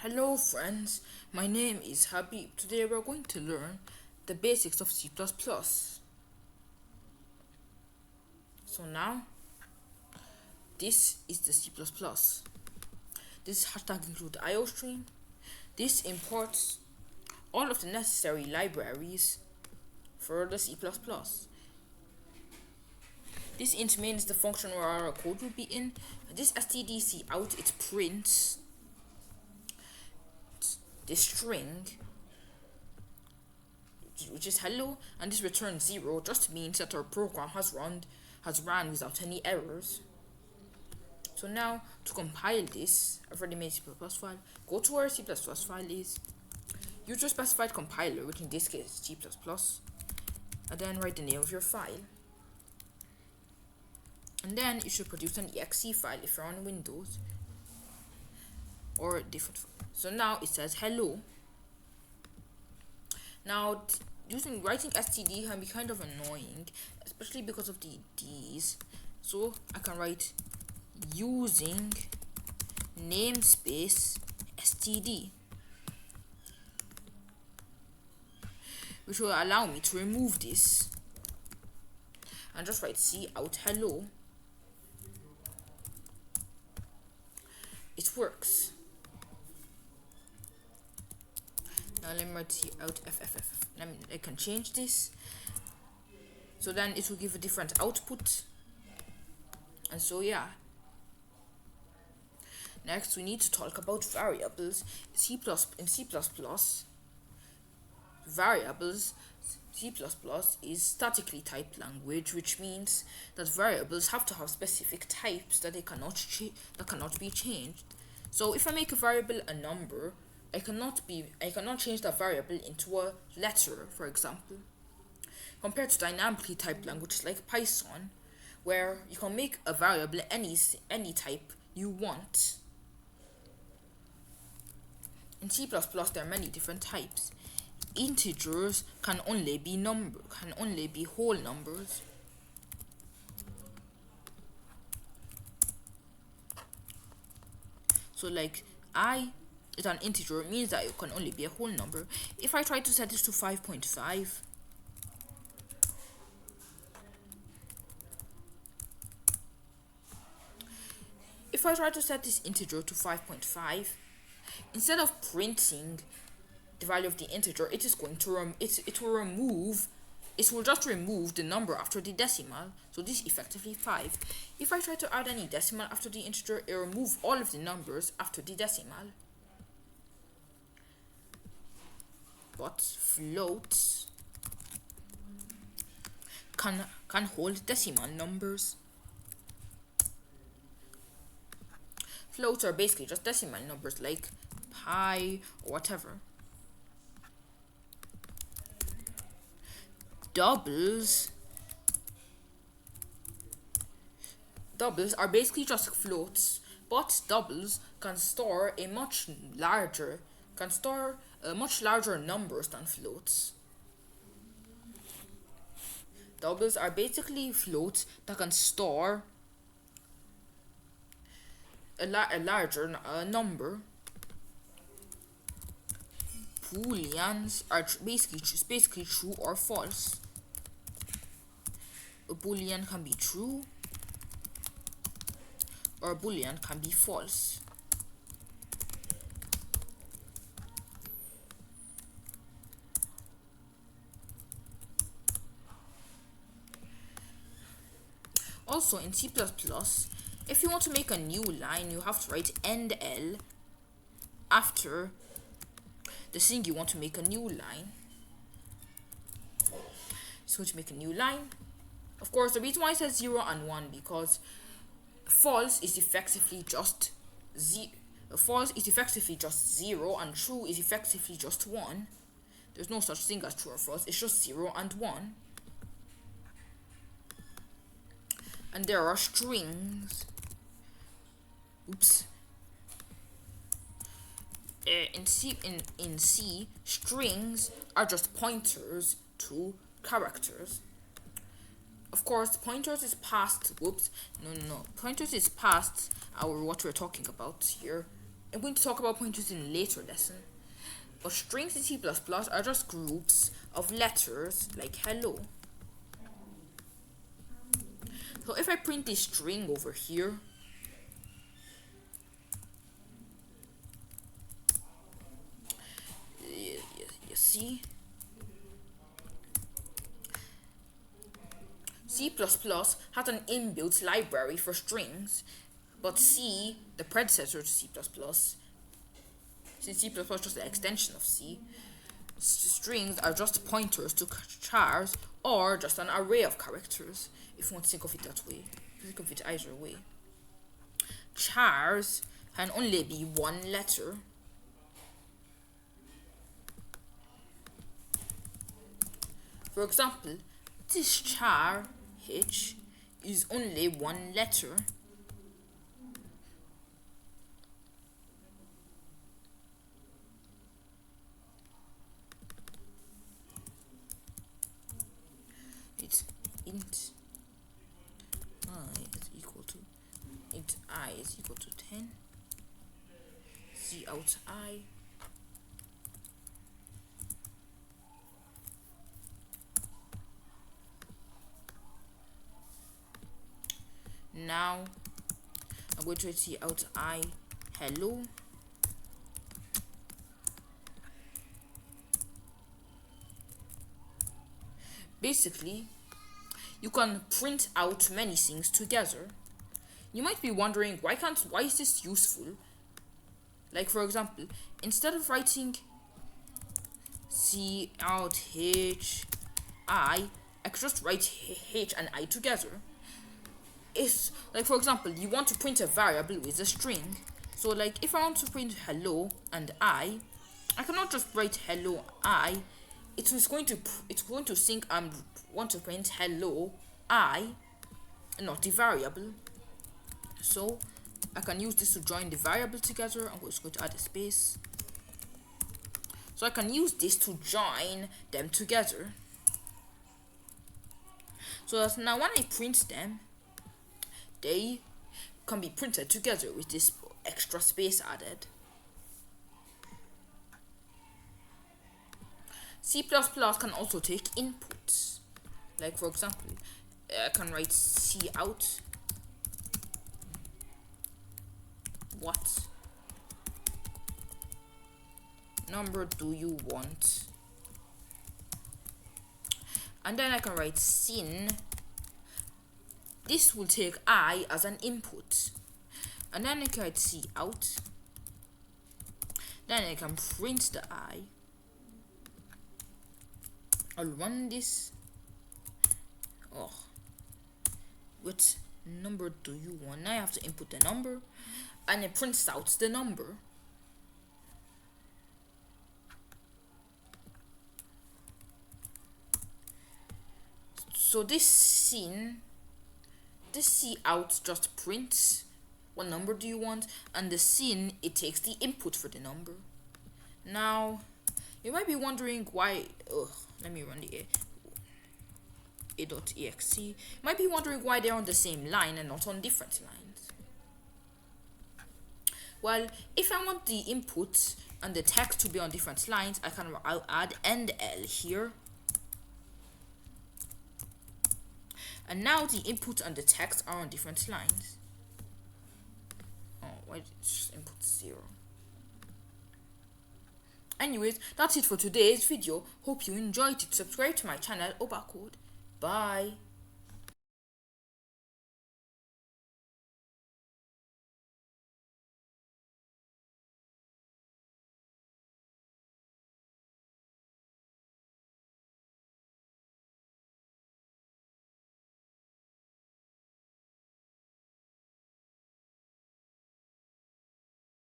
Hello friends, my name is Habib. Today we're going to learn the basics of C++. So now, this is the C++. This hashtag include IOStream. This imports all of the necessary libraries for the C++. This int main is the function where our code will be in. This stdc out, it prints this string, which is hello, and this returns 0, just means that our program has run without any errors. So now, to compile this, I've already made a C++ file. Go to where C++ file is, use your specified compiler, which in this case is C++, and then write the name of your file. And then it should produce an exe file if you're on Windows, or a different file. So now it says hello. Now writing std can be kind of annoying, especially because of the d's. So I can write using namespace std, which will allow me to remove this and just write cout hello. It works. Now let me write cout fff. I can change this, so then it will give a different output. And so yeah. Next we need to talk about variables. In C++, variables, C++ is statically typed language, which means that variables have to have specific types that cannot be changed. So if I make a variable a number, I cannot change that variable into a letter, for example. Compared to dynamically typed languages like Python, where you can make a variable any type you want. In C++, there are many different types. Integers can only be whole numbers. So like I is an integer, it means that it can only be a whole number. If I try to set this to 5.5, if I try to set this integer to 5.5, instead of printing the value of the integer, it is going to it will just remove the number after the decimal. So this is effectively 5. If I try to add any decimal after the integer, it will remove all of the numbers after the decimal. But floats can hold decimal numbers. Floats are basically just decimal numbers like pi or whatever. Doubles are basically just floats, but doubles can store much larger numbers than floats. Doubles are basically floats that can store a larger number. Booleans are basically true or false. A boolean can be true, or a boolean can be false. Also in C++, if you want to make a new line, you have to write end L after the thing you want to make a new line. So to make a new line, of course, the reason why it says 0 and 1, because false is effectively just 0 and true is effectively just 1. There's no such thing as true or false, it's just 0 and 1. And there are strings. In C, strings are just pointers to characters. Of course, pointers is past. Pointers is past what we're talking about here. I'm going to talk about pointers in a later lesson. But strings in C++ are just groups of letters like hello. So if I print this string over here, you see, C++ has an inbuilt library for strings, but C, the predecessor to C++, since C++ is just an extension of C, strings are just pointers to chars or just an array of characters, if you want to think of it that way. Think of it either way. Chars can only be one letter. For example, this char H is only one letter. It's int I is equal to 10. C out I. Now I'm going to see out I hello. Basically, you can print out many things together. You might be wondering why is this useful? Like for example, instead of writing C out H I could just write H and I together. It's like, for example, you want to print a variable with a string. So like if I want to print hello and I cannot just write hello I. It's going to think I want to print hello I, not the variable. So I can use this to join the variable together. I'm just going to add a space. So I can use this to join them together. So that now when I print them, they can be printed together with this extra space added. C++ can also take inputs. Like for example, I can write C out what number do you want, and then I can write sin. This will take I as an input, and then I can write C out. Then I can print the I. I'll run this. Oh, what number do you want? Now I have to input the number, and it prints out the number. So this C out just prints what number do you want, and the sin, it takes the input for the number. Now you might be wondering why. Let me run the a.exe. You might be wondering why they're on the same line and not on different lines. Well, if I want the input and the text to be on different lines, I'll add end L here. And now the input and the text are on different lines. Oh, why did it just input 0? Anyways, that's it for today's video. Hope you enjoyed it. Subscribe to my channel, ObaCode. Bye.